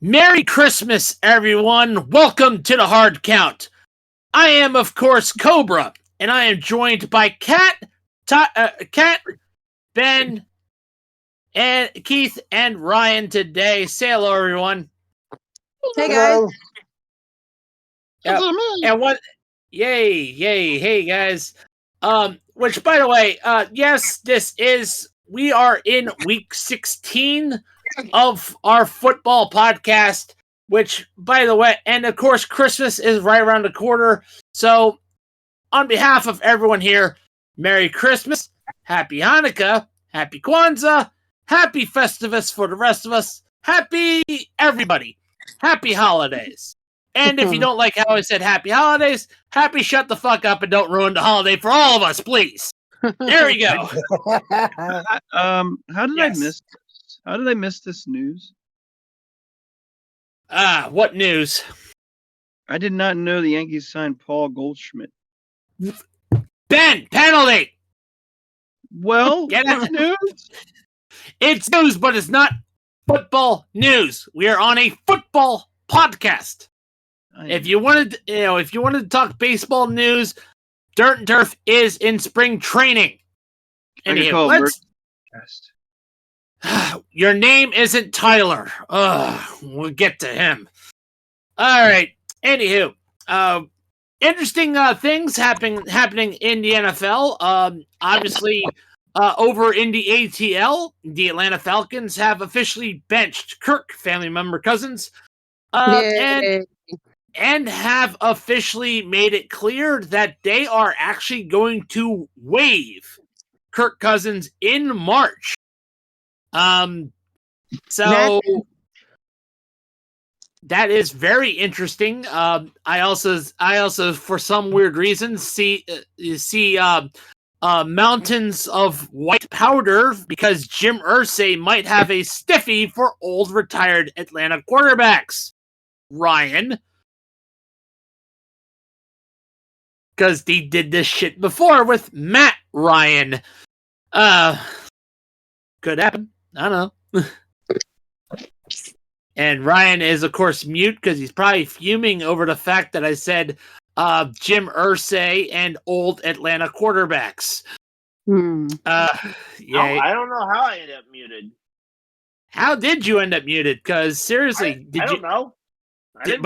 Merry Christmas, everyone. Welcome to the Hard Count. I am, of course, Cobra, and I am joined by Kat, Ben, and Keith, and Ryan today. Say hello, everyone. Hey, guys. And what? Yay, hey, guys. Which, by the way, yes, we are in week 16 of our football podcast, which, by the way, and of course, Christmas is right around the corner. So, on behalf of everyone here, Merry Christmas, Happy Hanukkah, Happy Kwanzaa, Happy Festivus for the rest of us, Happy everybody, Happy Holidays. And if you don't like how I said Happy Holidays, Happy shut the fuck up and don't ruin the holiday for all of us, please. There we go. How did I miss this? How did I miss this news? What news? I did not know the Yankees signed Paul Goldschmidt. Ben, penalty! Well, it's news. It's news, but it's not football news. We are on a football podcast. If you wanted to talk baseball news, Dirt and Turf is in spring training. Anyway, your name isn't Tyler. We'll get to him. All right. Anywho, interesting things happening in the NFL. Obviously, over in the ATL, the Atlanta Falcons have officially benched Kirk family member Cousins, and have officially made it clear that they are actually going to waive Kirk Cousins in March. So that is very interesting. I also, for some weird reason, see mountains of white powder because Jim Irsay might have a stiffy for old retired Atlanta quarterbacks. Ryan. Because he did this shit before with Matt Ryan. Could happen. I don't know. And Ryan is, of course, mute because he's probably fuming over the fact that I said Jim Irsay and old Atlanta quarterbacks. I don't know how I ended up muted. How did you end up muted? Because seriously, I don't know. Did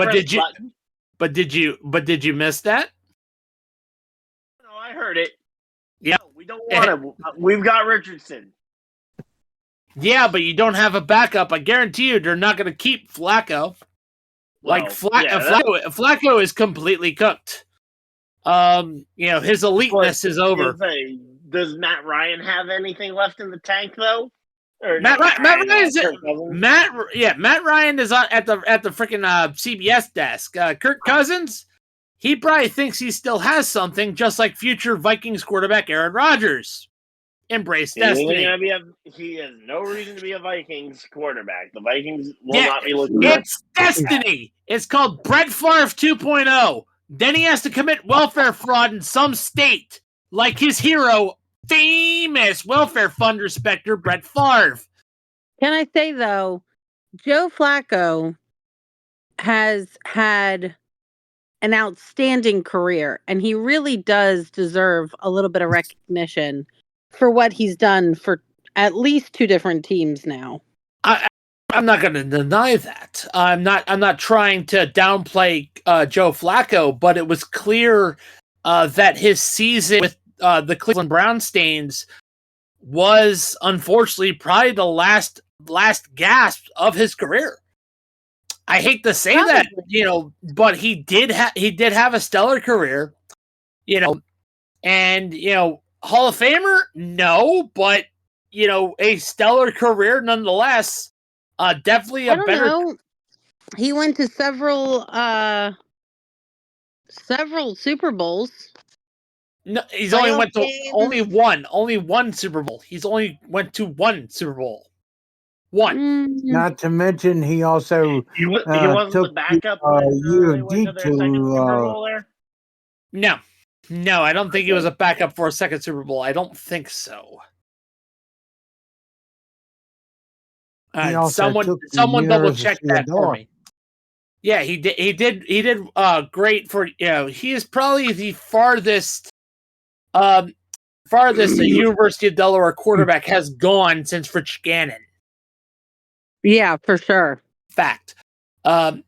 you miss that? No, I heard it. Yeah, no, we don't want to. We've got Richardson. Yeah, but you don't have a backup. I guarantee you, they're not going to keep Flacco. Flacco is completely cooked. His eliteness is over. Does Matt Ryan have anything left in the tank though? Matt Ryan is at the freaking CBS desk. Kirk Cousins, he probably thinks he still has something, just like future Vikings quarterback Aaron Rodgers. Embrace destiny. He has no reason to be a Vikings quarterback. The Vikings will not be looking. It's destiny. It's called Brett Favre 2.0. Then he has to commit welfare fraud in some state, like his hero, famous welfare fund respecter Brett Favre. Can I say though, Joe Flacco has had an outstanding career, and he really does deserve a little bit of recognition for what he's done for at least two different teams now. I'm not going to deny that. I'm not trying to downplay Joe Flacco, but it was clear that his season with the Cleveland Brownstains was unfortunately probably the last gasp of his career. I hate to say that, but he did have a stellar career, and Hall of Famer? No, but a stellar career nonetheless. Definitely a better. Know. He went to several Super Bowls. No, he's only went to only one Super Bowl. He's only went to one Super Bowl. One. Not to mention, he also he wasn't took the backup. UD to. No, I don't think he was a backup for a second Super Bowl. I don't think so. Someone double check that for me. Yeah, he did. He did great for he is probably the farthest the University of Delaware quarterback has gone since Rich Gannon. Yeah, for sure. Fact. Also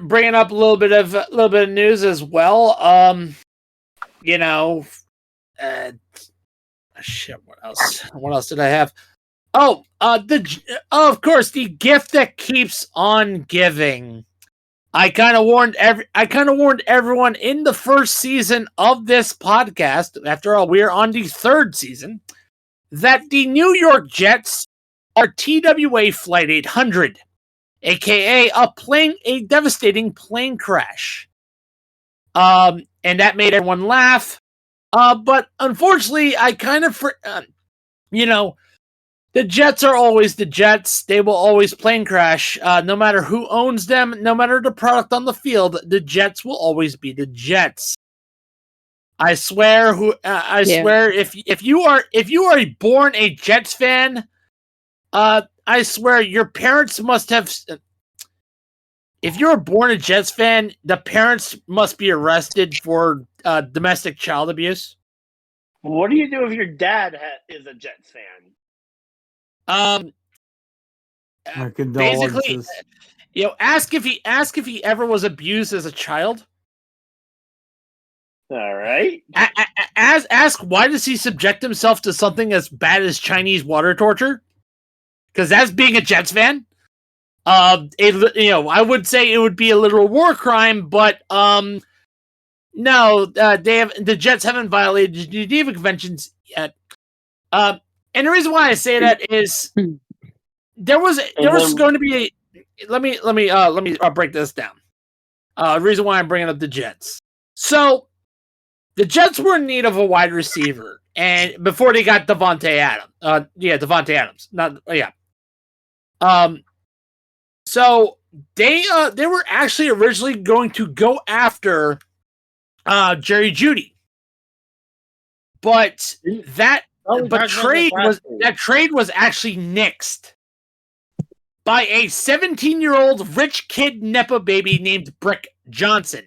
bringing up a little bit of news as well. Shit. What else? What else did I have? Oh, of course, the gift that keeps on giving. I kind of warned everyone in the first season of this podcast. After all, we are on the third season. That the New York Jets are TWA Flight 800, aka a devastating plane crash. And that made everyone laugh. But unfortunately, I kind of, the Jets are always the Jets. They will always plane crash. No matter who owns them, no matter the product on the field, the Jets will always be the Jets. I swear. Swear. If you are born a Jets fan, I swear your parents must have. If you're born a Jets fan, the parents must be arrested for domestic child abuse. What do you do if your dad is a Jets fan? My condolences. Basically, ask if he ever was abused as a child. All right. Ask why does he subject himself to something as bad as Chinese water torture? Because that's being a Jets fan. I would say it would be a literal war crime, but no, the Jets haven't violated the Geneva Conventions yet. And the reason why I say that is there was going to be a. Let me break this down. The reason why I'm bringing up the Jets. So the Jets were in need of a wide receiver, and before they got Devontae Adams. Devontae Adams. So they were actually originally going to go after Jerry Jeudy, but that trade was actually nixed by a 17-year-old rich kid nepo baby named Brick Johnson.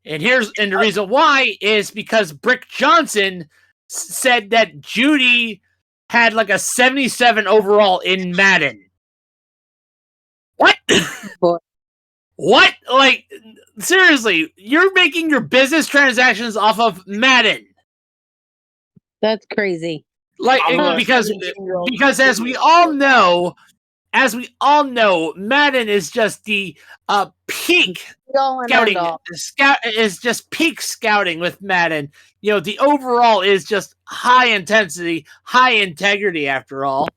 And the reason why is because Brick Johnson said that Jeudy had like a 77 overall in Madden. What? What? Like, seriously, you're making your business transactions off of Madden. That's crazy. Like, because as we all know, Madden is just the peak scouting. Is just peak scouting with Madden. The overall is just high intensity, high integrity. After all,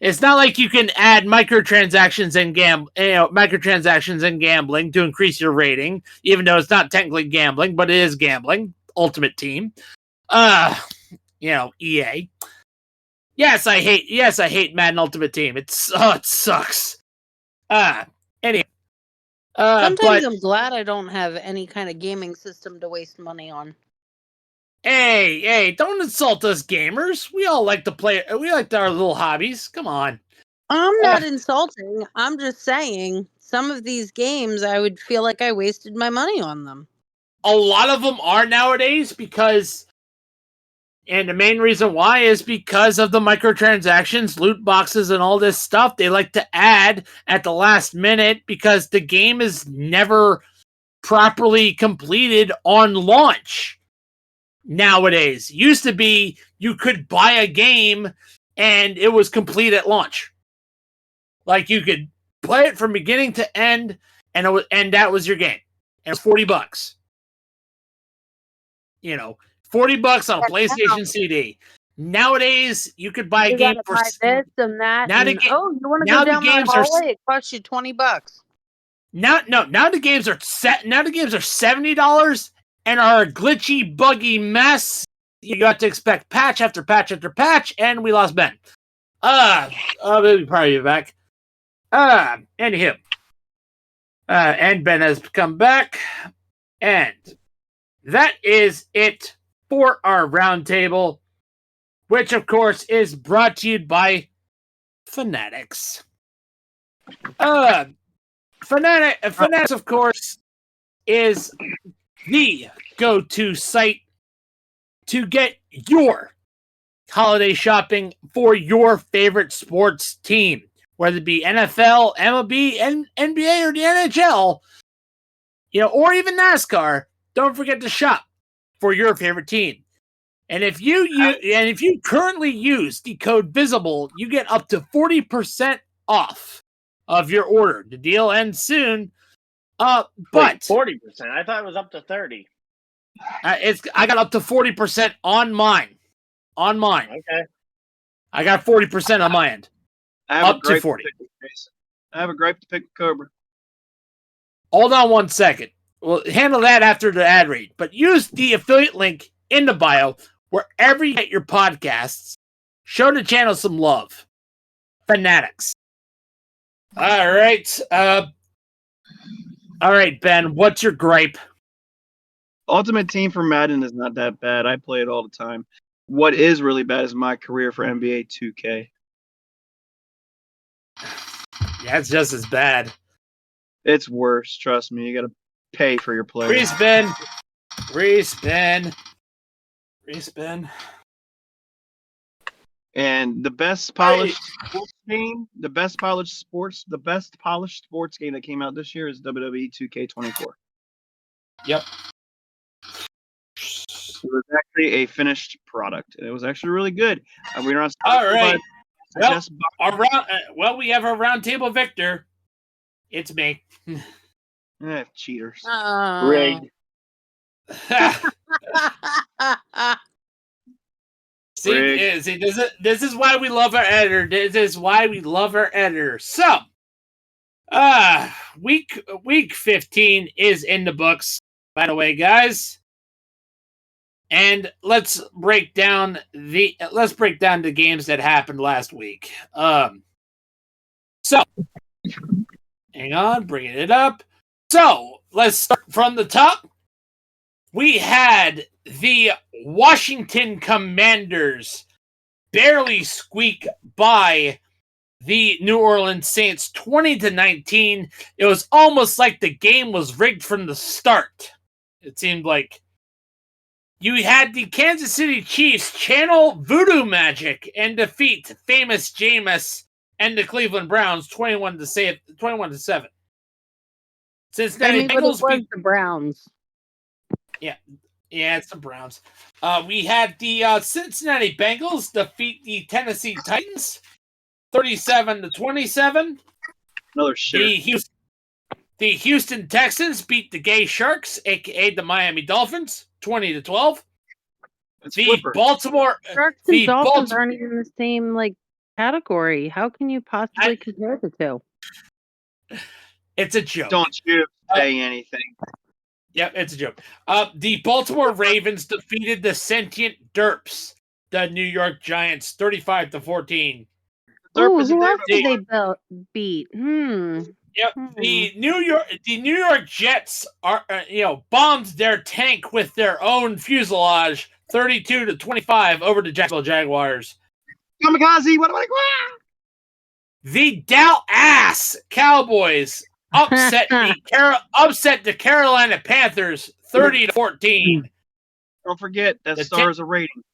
it's not like you can add microtransactions and gambling to increase your rating, even though it's not technically gambling, but it is gambling. Ultimate Team, EA. Yes, I hate Madden Ultimate Team. It sucks. Anyway. Sometimes I'm glad I don't have any kind of gaming system to waste money on. Hey, don't insult us gamers. We all like to play. We like our little hobbies. Come on. I'm not insulting. I'm just saying some of these games I would feel like I wasted my money on them. A lot of them are nowadays and the main reason why is because of the microtransactions, loot boxes, and all this stuff they like to add at the last minute because the game is never properly completed on launch. Nowadays, used to be you could buy a game and it was complete at launch. Like you could play it from beginning to end, and that was your game. And it was $40. $40 on a PlayStation CD. Nowadays, you could buy a game for this and that. You want to go down my hallway? It costs you $20. Now the games are set. Now the games are $70 and are a glitchy, buggy mess. You got to expect patch after patch after patch, and we lost Ben. We'll probably be back. Anywho, and Ben has come back, and that is it for our roundtable, which of course is brought to you by Fanatics. Fanatics, of course, is the go-to site to get your holiday shopping for your favorite sports team, whether it be NFL, MLB, NBA, or the NHL, or even NASCAR. Don't forget to shop for your favorite team. And if you currently use the code VISIBLE, you get up to 40% off of your order. The deal ends soon. But 40%. I thought it was up to 30. I got up to 40% on mine. Okay. I got 40% on my end. Up to 40. I have a gripe to pick with Cobra. Hold on 1 second. We'll handle that after the ad read. But use the affiliate link in the bio wherever you get your podcasts. Show the channel some love. Fanatics. All right. All right, Ben. What's your gripe? Ultimate Team for Madden is not that bad. I play it all the time. What is really bad is my career for NBA 2K. Yeah, it's just as bad. It's worse. Trust me. You got to pay for your players. Respin. And the best polished sports game that came out this year is WWE 2K24. Yep. It was actually a finished product, and it was actually really good. We're not all right. Well, we have our roundtable victor. It's me. Cheaters. Rigged. See, this is why we love our editor. This is why we love our editor. So, week 15 is in the books, by the way, guys. And let's break down the games that happened last week. So, hang on, bringing it up. So, let's start from the top. We had the Washington Commanders barely squeak by the New Orleans Saints 20-19. It was almost like the game was rigged from the start. It seemed like you had the Kansas City Chiefs channel voodoo magic and defeat famous Jameis and the Cleveland Browns 21-7. Cincinnati Bengals beat the Browns. Yeah, it's the Browns. We had the Cincinnati Bengals defeat the Tennessee Titans 37-27. Another shit. The Houston Texans beat the Gay Sharks, aka the Miami Dolphins, 20-12. Baltimore Sharks and Dolphins aren't even in the same category. How can you possibly compare the two? It's a joke. Don't you say anything. Yep, it's a joke. The Baltimore Ravens defeated the Sentient Derps, the New York Giants, 35-14. Who else did they beat? Yep, the New York Jets are bombed their tank with their own fuselage, 32-25 over the Jacksonville Jaguars. Kamikaze, what am I? The Dallas Cowboys upset the Carolina Panthers 30-14. Don't forget that star is a rating.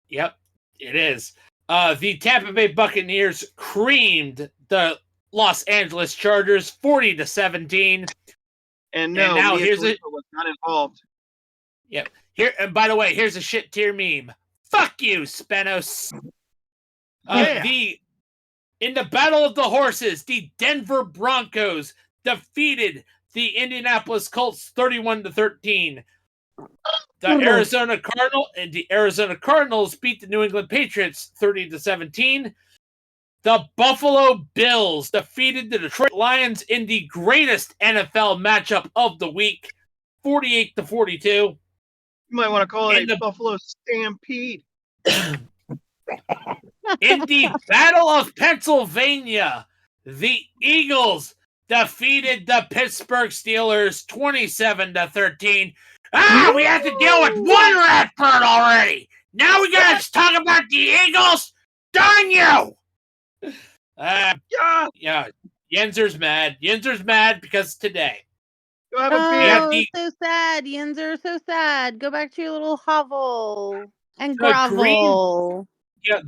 Yep, it is. The Tampa Bay Buccaneers creamed the Los Angeles Chargers 40-17. And now here's was not involved. Yep. Here, and by the way, here's a shit tier meme. Fuck you, Spanos. In the Battle of the Horses, the Denver Broncos defeated the Indianapolis Colts 31-13. The Arizona Cardinals beat the New England Patriots 30-17. The Buffalo Bills defeated the Detroit Lions in the greatest NFL matchup of the week, 48-42. You might want to call it a Buffalo Stampede. In the Battle of Pennsylvania, the Eagles defeated the Pittsburgh Steelers 27-13. We have to deal with one Radford already. Now we gotta talk about the Eagles. Darn you! Yeah. Yeah. Yinzer's mad. Yinzer's mad because today. Go have a beer. Oh, so sad, Yinzer, so sad. Go back to your little hovel and The grovel.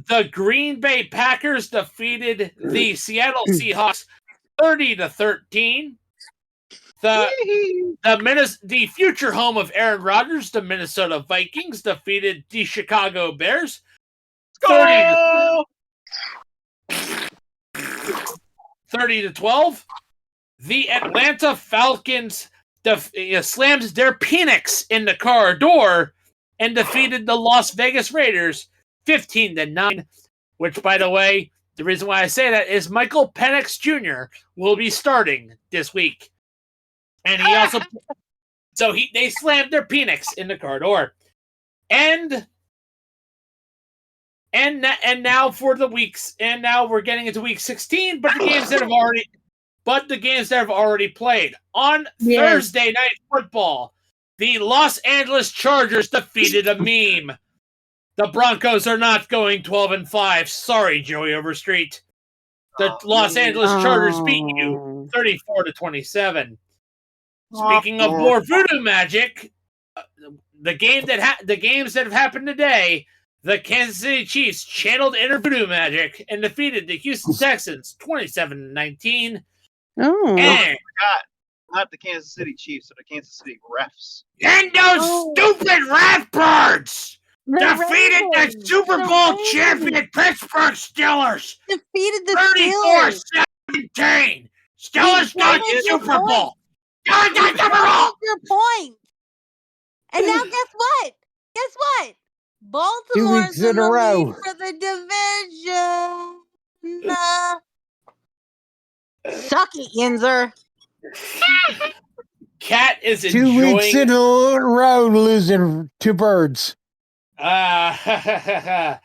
The Green Bay Packers defeated the Seattle Seahawks 30-13. The future home of Aaron Rodgers, the Minnesota Vikings, defeated the Chicago Bears 30-12. The Atlanta Falcons slammed their Penix in the car door and defeated the Las Vegas Raiders 15-9. Which, by the way, the reason why I say that is Michael Penix Jr. will be starting this week, and he also they slammed their Penix in the car door, and now for the weeks, and now we're getting into week 16, but the games that have already played on Thursday Night Football, the Los Angeles Chargers defeated a meme. The Broncos are not going 12-5. Sorry, Joey Overstreet. The Los Angeles Chargers beat you 34-27. Speaking of more voodoo magic, the games that have happened today, the Kansas City Chiefs channeled inner voodoo magic and defeated the Houston Texans 27-19. Oh, and not the Kansas City Chiefs, but the Kansas City refs. And those stupid Rathbirds defeated the Super Bowl champion Pittsburgh Steelers. Defeated the 34-17. Steelers got the Super Bowl. That's your point. And now guess what? Baltimore's in the lead for the division. Suck it, Yinzer. Cat is 2 enjoying... weeks in a row losing 2 birds. Nice.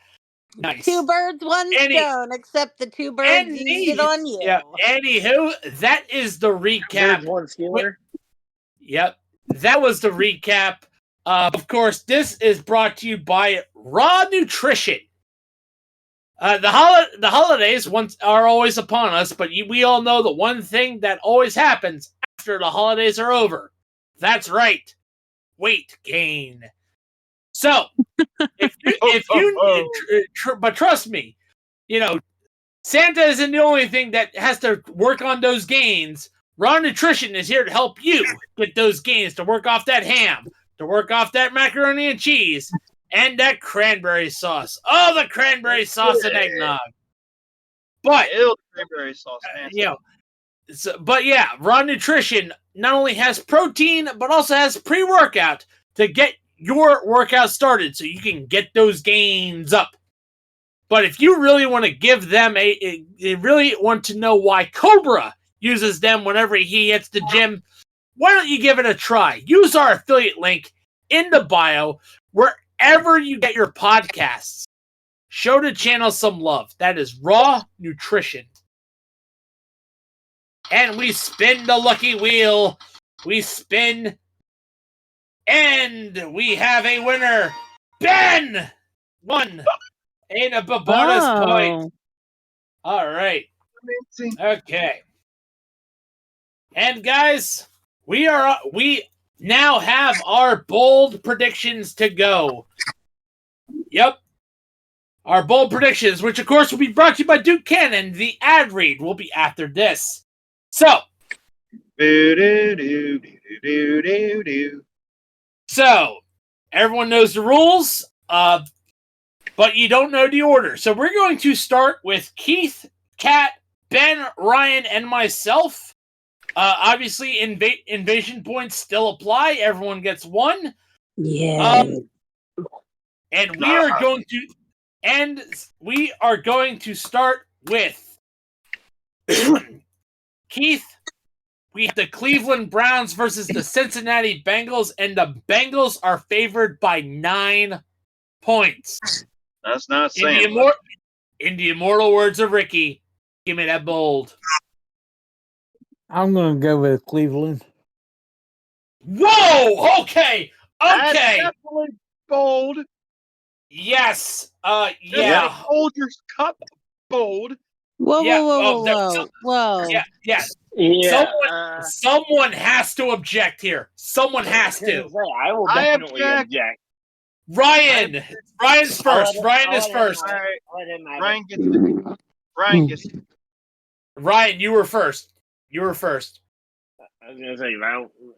2 birds, 1 stone, except the 2 birds used it on you. Yeah. Anywho, that is the recap. 1 Steeler. Yep. That was the recap. Of course, this is brought to you by Raw Nutrition. The holidays are always upon us, but we all know the one thing that always happens after the holidays are over. That's right. Weight gain. So, but trust me, Santa isn't the only thing that has to work on those gains. Raw Nutrition is here to help you get those gains, to work off that ham, to work off that macaroni and cheese, and that cranberry sauce. Oh, the cranberry sauce and eggnog. But, cranberry sauce, man. Raw Nutrition not only has protein, but also has pre-workout to get your workout started so you can get those gains up. But if you really want to give them really want to know why Cobra uses them whenever he hits the gym, why don't you give it a try? Use our affiliate link in the bio wherever you get your podcasts. Show the channel some love. That is Raw Nutrition. And we spin the lucky wheel. We spin, and we have a winner. Ben won in a bonus point. All right. Okay. And guys, we now have our bold predictions to go. Yep. Our bold predictions, which of course will be brought to you by Duke Cannon. The ad read will be after this. So, everyone knows the rules, but you don't know the order. So we're going to start with Keith, Kat, Ben, Ryan, and myself. Obviously, invasion points still apply. Everyone gets 1. Yeah. And we are going to start with Keith. We have the Cleveland Browns versus the Cincinnati Bengals, and the Bengals are favored by 9 points. That's not saying. In the immortal words of Ricky, give me that bold. I'm going to go with Cleveland. Whoa! Okay! That's definitely bold. Yes. Yeah. Folgers Cup bold. Whoa, Yeah, whoa, whoa, whoa. Yeah. Yeah. Someone has to object here. Someone has to. I will I definitely object. object. Ryan. Ryan's first. Ryan is first. All right, I'll let him have Ryan it. gets it. Ryan gets it. Ryan, you were first. You were first. I was gonna say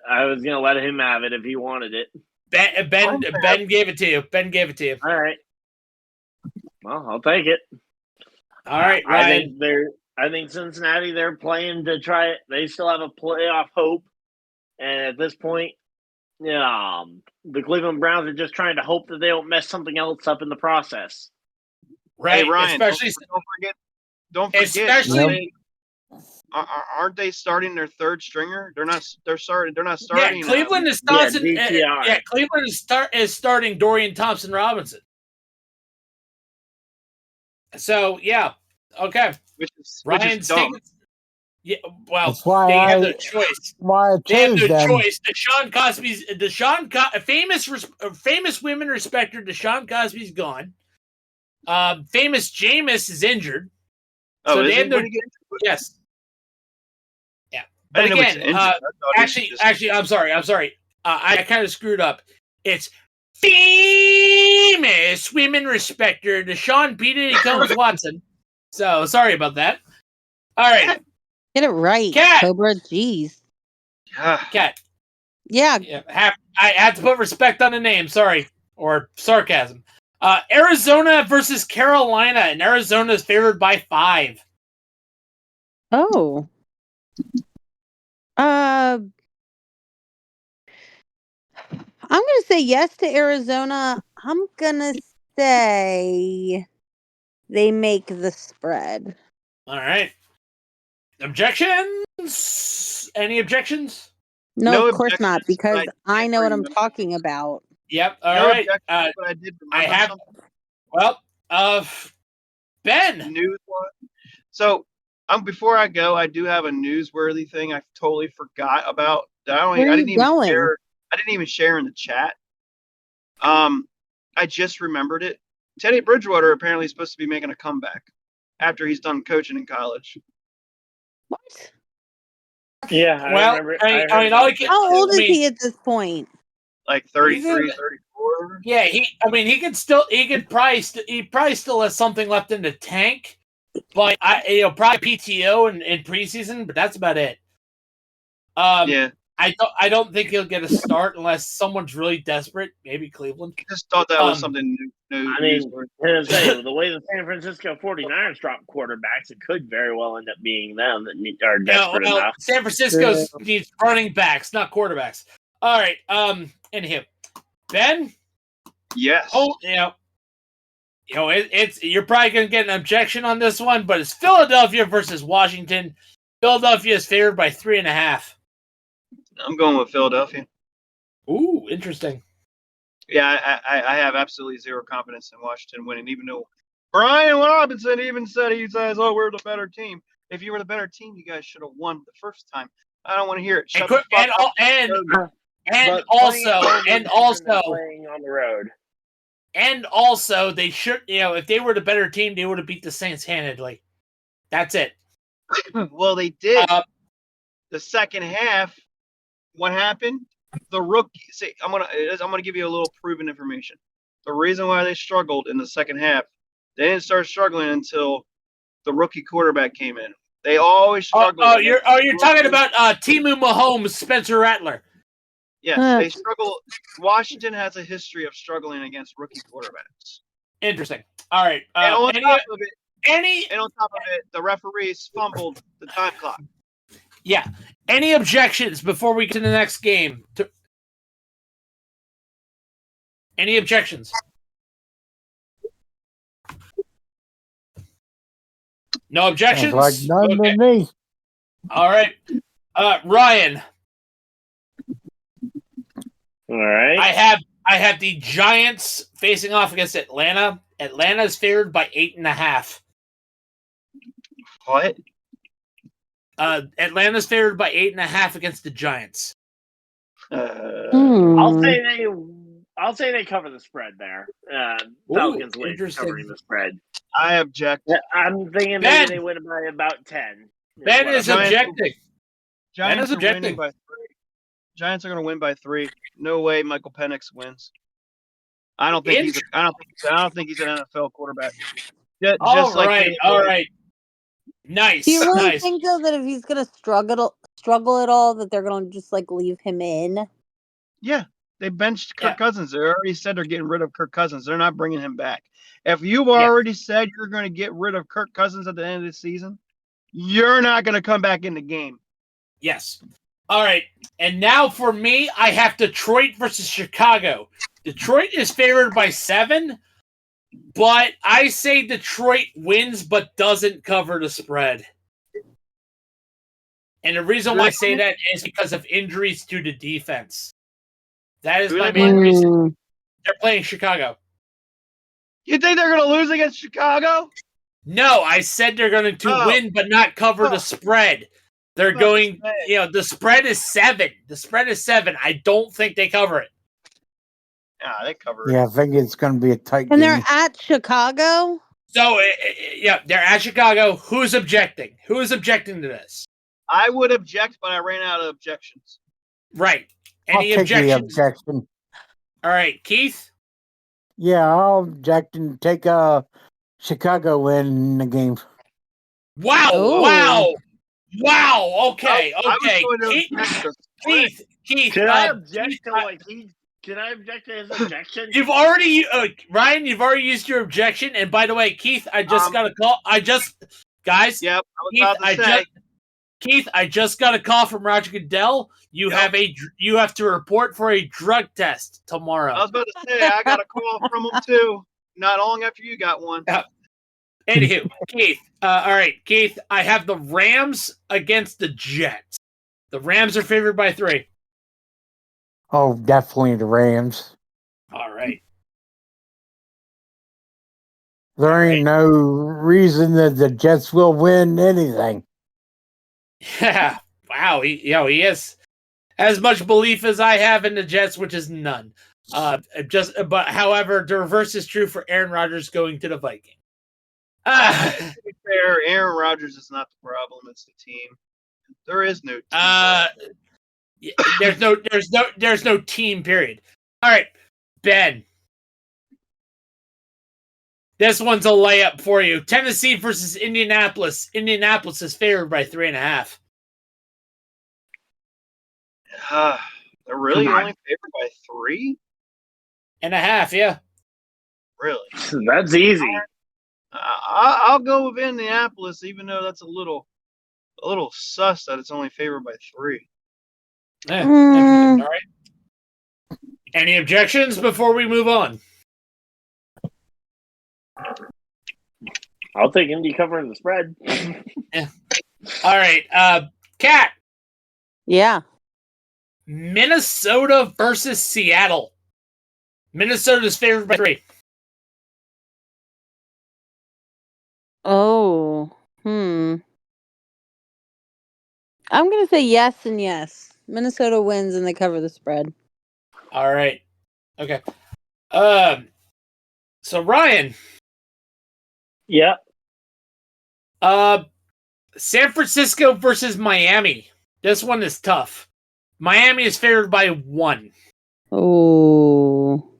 I was gonna let him have it if he wanted it. Ben gave it to you. Ben gave it to you. All right. Well, I'll take it. All right, Ryan. I think Cincinnati, they're playing to try it. They still have a playoff hope, and at this point, the Cleveland Browns are just trying to hope that they don't mess something else up in the process. Right, Hey, Ryan, especially don't forget. Especially, aren't they starting their third stringer? They're not. They're starting. They're not starting. yeah, Cleveland is starting. DTR. Cleveland is starting Dorian Thompson Robinson. So yeah, okay. Which is Ryan's dumb. Yeah, well, That's why they have the choice. Why I They have chose the them. choice. Famous women respecter Deshaun Cosby's gone. Famous Jameis is injured. Oh, so is they he? have no. When he get into it? Yes. Yeah, I but didn't know he was again, injured. I thought he was just- actually, I'm sorry. I kind of screwed up. It's famous women respecter Deshaun Peter Combs Watson. So sorry about that. All right, Get it right, Cat. Cobra. Jeez. Cat. Yeah. I had to put respect on the name. Sorry, or sarcasm. Arizona versus Carolina, and Arizona is favored by 5. Oh. I'm gonna say yes to Arizona. I'm gonna say they make the spread. All right. Objections? Any objections? No, No of course not, objections, but because I I know what I'm remember. talking about. Yep. All No right. objections, but I did I remember have. something. Well, Ben. News one. So, before I go, I do have a newsworthy thing I totally forgot about. Where are I didn't you even going? share. I didn't even share in the chat. I just remembered it. Teddy Bridgewater apparently is supposed to be making a comeback after he's done coaching in college. What? Yeah, Well, I remember. I mean, all I can, How old I is mean, he at this point? Like He's 33, in- 34. Yeah, he could probably still has something left in the tank, but probably PTO in preseason, but that's about it. Yeah, I don't think he'll get a start unless someone's really desperate. Maybe Cleveland. I just thought that was something new. I mean, the way the San Francisco 49ers drop quarterbacks, it could very well end up being them that are desperate enough. San Francisco needs running backs, not quarterbacks. All right. Anywho, Ben. Yes. Oh, it's you're probably gonna get an objection on this one, but it's Philadelphia versus Washington. Philadelphia is favored by 3.5. I'm going with Philadelphia. Ooh, interesting. Yeah, I have absolutely zero confidence in Washington winning, even though Brian Robinson even said, he says, "Oh, we're the better team. If you were the better team, you guys should have won the first time." I don't want to hear it. Shut the fuck up. And also playing on the road. And also, they should, if they were the better team, they would have beat the Saints handedly. That's it. Well, they did. The second half, what happened? The rookie. See, I'm gonna give you a little proven information. The reason why they struggled in the second half, they didn't start struggling until the rookie quarterback came in. They always struggle. You're talking about Timu Mahomes, Spencer Rattler. Yes, they struggle. Washington has a history of struggling against rookie quarterbacks. Interesting. All right. And on top of it, the referees fumbled the time clock. Yeah. Any objections before we get to the next game? Any objections? No objections? Like none to me. All right. Ryan. All right. I have the Giants facing off against Atlanta. Atlanta is favored by 8.5. What? Atlanta's favored by 8.5 against the Giants. I'll say I'll say they cover the spread there. Falcons win covering the spread. I object. I'm thinking maybe they win by about 10. Ben is objecting. Giants are winning by 3. Giants are going to win by 3. No way Michael Penix wins. I don't think he's an NFL quarterback. All right. Nice. Do you really think though that if he's gonna struggle at all, that they're gonna just like leave him in? Yeah, they benched Kirk Cousins. They already said they're getting rid of Kirk Cousins. They're not bringing him back. If you've already said you're going to get rid of Kirk Cousins at the end of the season, you're not going to come back in the game. Yes. All right. And now for me, I have Detroit versus Chicago. Detroit is favored by 7, but I say Detroit wins but doesn't cover the spread. And the reason why I say that is because of injuries to the defense. That is my main reason. They're playing Chicago. You think they're going to lose against Chicago? No, I said they're going to win but not cover the spread. They're going, the spread is 7. The spread is 7. I don't think they cover it. Yeah, they cover it. Yeah, I think it's going to be a tight game. And they're at Chicago? So, they're at Chicago. Who's objecting? Who is objecting to this? I would object, but I ran out of objections. Right. Any I'll take objections? the objection. All right, Keith? Yeah, I'll object and take Chicago in the game. Wow. Ooh. Wow. Okay. Keith. Can I object to his objection? You've already, Ryan, you've already used your objection. And by the way, Keith, I just got a call. Guys. Yep. Keith, I just got a call from Roger Goodell. You have to report for a drug test tomorrow. I was about to say I got a call from him too. Not long after you got one. Anywho, Keith. All right, Keith. I have the Rams against the Jets. The Rams are favored by 3. Oh, definitely the Rams. All right. There ain't no reason that the Jets will win anything. Yeah. Wow. He has as much belief as I have in the Jets, which is none. But however, the reverse is true for Aaron Rodgers going to the Vikings. To be fair, Aaron Rodgers is not the problem; it's the team. There is no team. There's no team. Period. All right, Ben. This one's a layup for you. Tennessee versus Indianapolis. Indianapolis is favored by 3.5. They're really only favored by 3.5. Yeah. Really? That's easy. I'll go with Indianapolis, even though that's a little sus that it's only favored by 3. Yeah. All right. Any objections before we move on? I'll take Indy covering the spread. Yeah. All right. Kat. Yeah. Minnesota versus Seattle. Minnesota's favored by 3. Oh. I'm going to say yes and yes. Minnesota wins and they cover the spread. All right. Okay. So Ryan. Yeah. San Francisco versus Miami. This one is tough. Miami is favored by 1. Oh.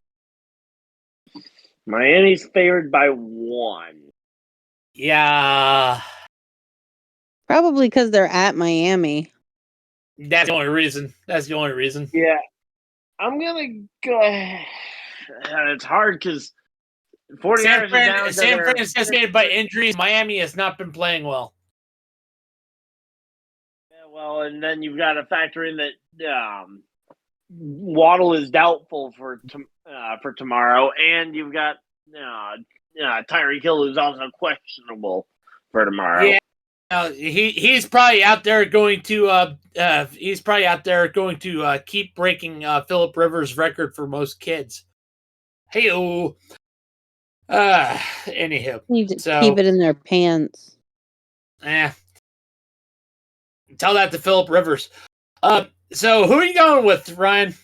Miami's favored by 1. Yeah. Probably because they're at Miami. That's the only reason. Yeah. I'm going to go. It's hard because San Francisco is favored by injuries. Miami has not been playing well. Yeah, well, and then you've got to factor in that Waddle is doubtful for tomorrow, and you've got Tyreek Hill who's also questionable for tomorrow. Yeah, he's probably out there going to keep breaking Phillip Rivers' record for most kids. Hey-oh. Anywho. Need to keep it in their pants. Tell that to Phillip Rivers. So who are you going with, Ryan?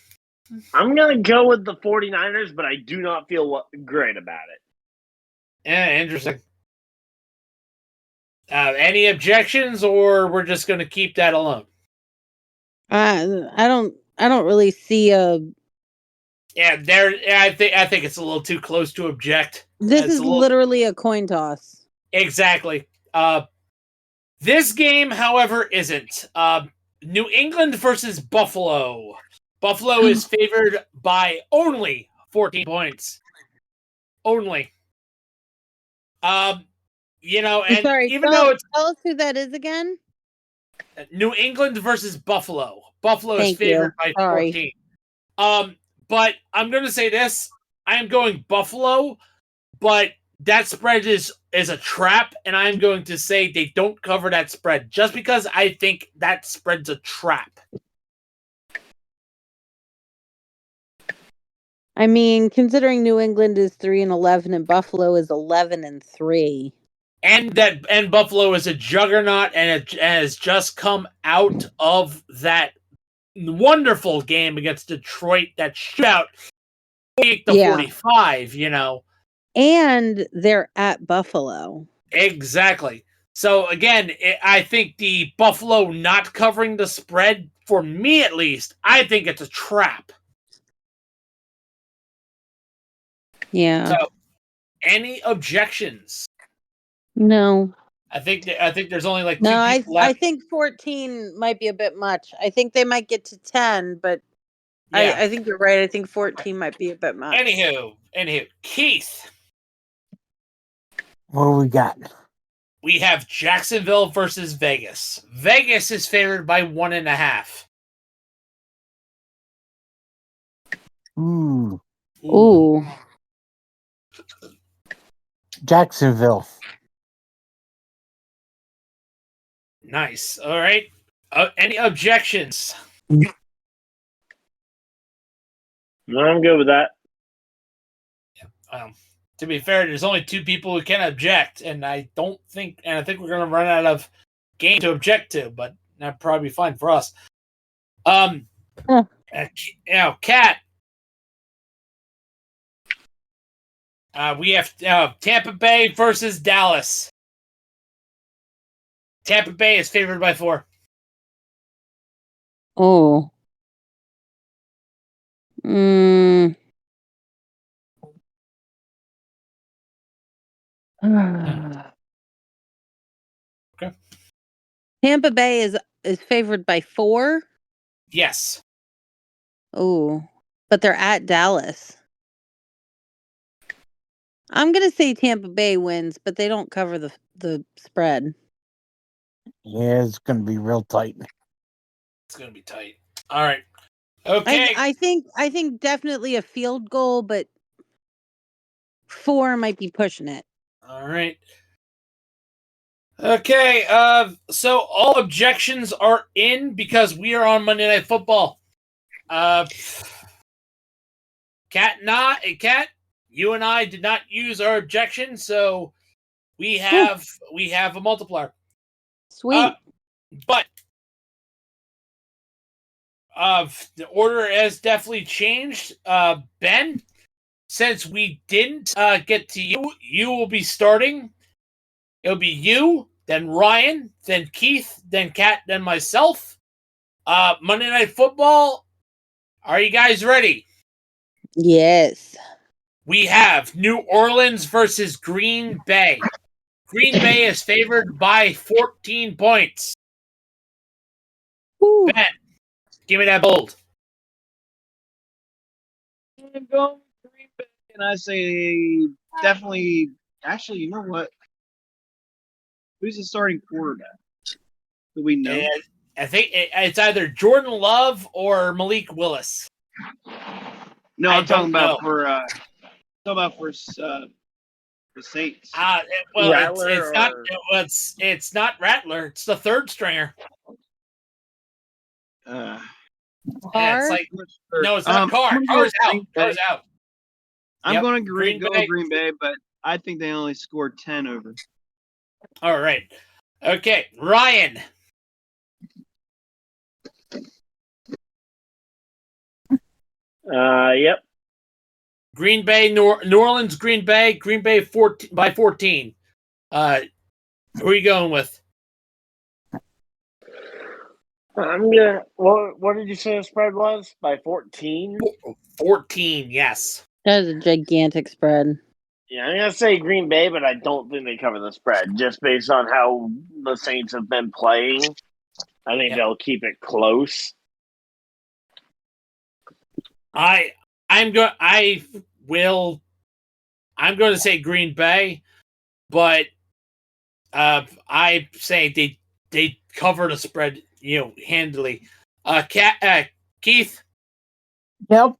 I'm going to go with the 49ers, but I do not feel great about it. Yeah, interesting. Any objections, or we're just going to keep that alone? I don't really see a. Yeah, I think it's a little too close to object. This is literally a coin toss. Exactly. This game, however, isn't. New England versus Buffalo. Buffalo is favored by only 14 points. Only. You know, and sorry, even though it's tell us who that is again. New England versus Buffalo. Buffalo is Thank favored you. by 14. But I'm going to say this. I am going Buffalo, but that spread is a trap, and I'm going to say they don't cover that spread just because I think that spread's a trap. I mean, considering New England is 3-11 and Buffalo is 11-3. And Buffalo is a juggernaut, and it has just come out of that wonderful game against Detroit, that shootout, 45, you know. And they're at Buffalo. Exactly. So again, I think the Buffalo not covering the spread, for me at least, I think it's a trap. Yeah. So, any objections? No. I think there's only like two No, people left. I think 14 might be a bit much. I think they might get to 10, but Yeah. I think you're right. I think 14 might be a bit much. Anywho, Keith. What do we got? We have Jacksonville versus Vegas. Vegas is favored by 1.5. Ooh. Jacksonville. Nice. All right. Any objections? No, I'm good with that. To be fair, there's only two people who can object, and I think we're going to run out of game to object to, but that'd probably be fine for us. Kat. We have Tampa Bay versus Dallas. Tampa Bay is favored by 4. Oh. Okay. Tampa Bay is favored by 4. Yes. Oh, but they're at Dallas. I'm gonna say Tampa Bay wins, but they don't cover the spread. Yeah, it's gonna be real tight. It's gonna be tight. All right. Okay. I think definitely a field goal, but 4 might be pushing it. All right. Okay. So all objections are in because we are on Monday Night Football. Kat, you and I did not use our objection, so we have a multiplier. Sweet. But the order has definitely changed. Ben, since we didn't get to you, you will be starting. It'll be you, then Ryan, then Keith, then Kat, then myself. Monday Night Football. Are you guys ready? Yes. We have New Orleans versus Green Bay. Green Bay is favored by 14 points. Ooh. Ben, give me that bold. I'm going Green Bay, and I say definitely. Actually, you know what? Who's the starting quarterback? Do we know? I think it's either Jordan Love or Malik Willis. No, I'm talking about for the Saints. It's not Rattler. It's the third stringer. Carr? It's like no, it's not Carr. Carr's out. I'm going to Green Bay, but I think they only scored 10 over. All right. Okay, Ryan. Yep. Green Bay, New Orleans, Green Bay 14 by 14. Who are you going with? I'm gonna. What did you say the spread was? By 14? 14, yes. That is a gigantic spread. Yeah, I'm gonna say Green Bay, but I don't think they cover the spread just based on how the Saints have been playing. I think they'll keep it close. I'm going to say Green Bay, but I say they cover the spread, handily. Keith? Yep.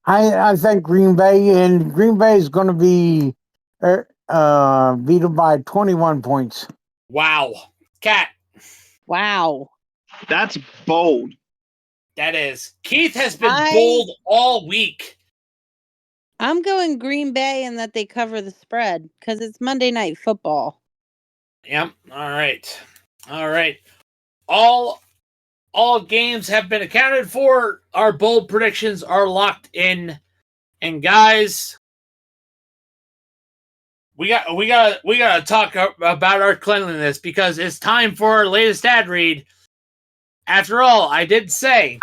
I think Green Bay is going to be beaten by 21 points. Wow. Cat? Wow. That's bold. That is. Keith has been bold all week. I'm going Green Bay and that they cover the spread because it's Monday Night Football. Yep. All right. All games have been accounted for. Our bold predictions are locked in. And guys, we got to talk about our cleanliness because it's time for our latest ad read. After all, I did say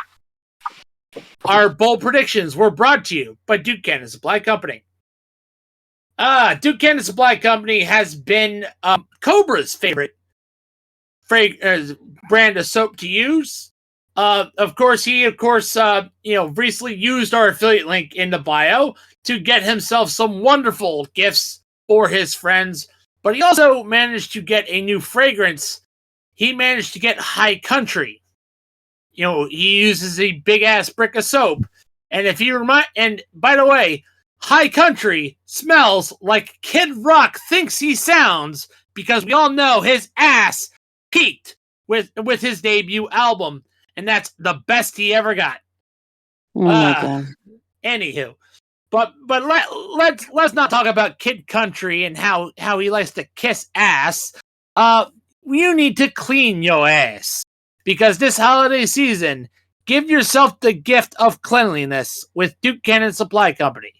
our bold predictions were brought to you by Duke Cannon Supply Company. Duke Cannon Supply Company has been Cobra's favorite brand of soap to use. Of course, he recently used our affiliate link in the bio to get himself some wonderful gifts for his friends. But he also managed to get a new fragrance. He managed to get High Country. He uses a big ass brick of soap. And and by the way, High Country smells like Kid Rock thinks he sounds because we all know his ass peaked with his debut album, and that's the best he ever got. Oh my god. Anywho, but let's not talk about Kid Country and how he likes to kiss ass. You need to clean your ass because this holiday season, give yourself the gift of cleanliness with Duke Cannon Supply Company.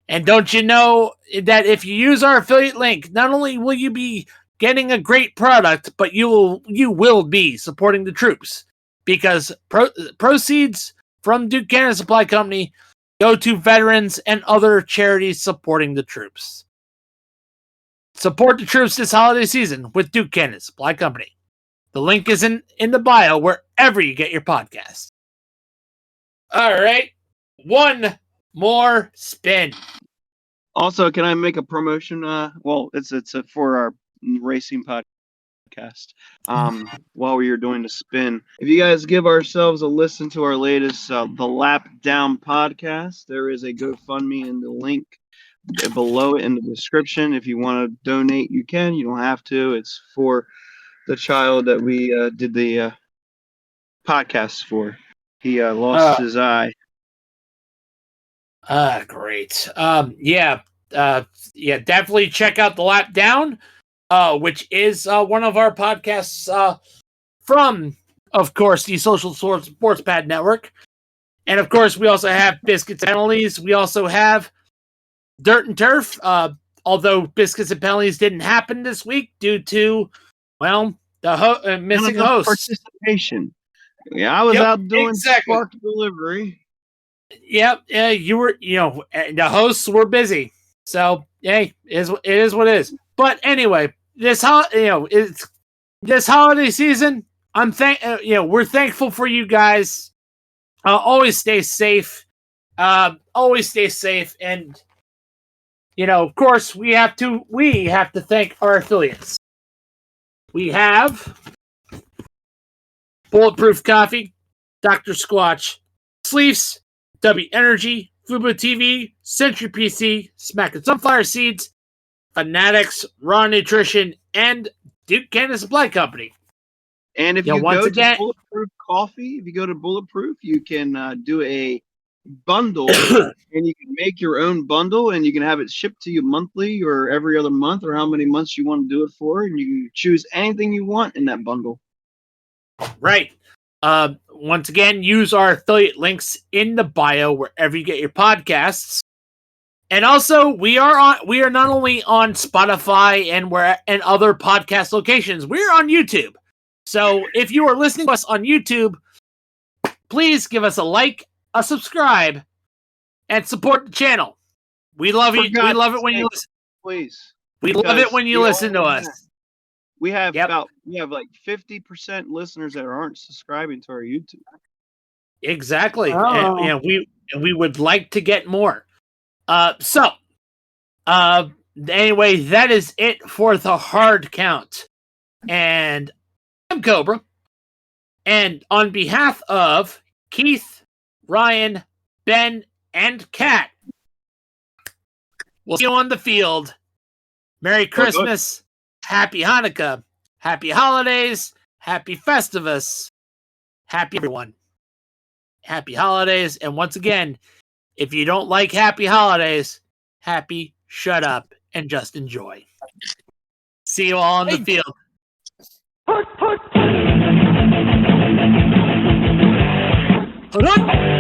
And don't you know that if you use our affiliate link, not only will you be getting a great product, but you will be supporting the troops because proceeds from Duke Cannon Supply Company go to veterans and other charities supporting the troops. Support the troops this holiday season with Duke Cannon Supply Company. The link is in the bio wherever you get your podcasts. All right, one more spin. Also, can I make a promotion? It's for our racing podcast. While we are doing the spin, if you guys give ourselves a listen to our latest the Lap Down podcast, there is a GoFundMe in the link below in the description. If you want to donate, you can. You don't have to. It's for the child that we did the podcast for. He lost his eye. Great. Definitely check out the Lap Down, which is one of our podcasts from, of course, the Social Sports Pad Network. And of course, we also have Biscuits and Penalties. We also have Dirt and Turf. Although Biscuits and Penalties didn't happen this week due to, the missing host participation. Yeah, I was out doing spark delivery. Yep, you were. The hosts were busy, so hey, it is what it is. But anyway, this this holiday season. We're thankful for you guys. Always stay safe. And of course, we have to thank our affiliates. We have Bulletproof Coffee, Dr. Squatch, Sleeves, W Energy, Fubo TV, Century PC, Smackin' Sunflower Seeds, Fanatics, Raw Nutrition, and Duke Cannon Supply Company. And if you go to Bulletproof Coffee, if you go to Bulletproof, you can do a bundle, and you can make your own bundle, and you can have it shipped to you monthly or every other month, or how many months you want to do it for, and you can choose anything you want in that bundle. Right. Once again, use our affiliate links in the bio wherever you get your podcasts. And also, we are not only on Spotify and other podcast locations, we're on YouTube. So if you are listening to us on YouTube, please give us a like, a subscribe, and support the channel. We love you. We love it when you listen. Please. We love it when you listen to us. We have like 50% listeners that aren't subscribing to our YouTube. Exactly. Oh. And we would like to get more. Anyway, that is it for the hard count. And I'm Cobra. And on behalf of Keith, Ryan, Ben, and Kat, we'll see you on the field. Merry Christmas, Happy Hanukkah, Happy Holidays, Happy Festivus, Happy everyone. Happy Holidays, and once again, if you don't like Happy Holidays, happy, shut up, and just enjoy. See you all on the field. Hold on.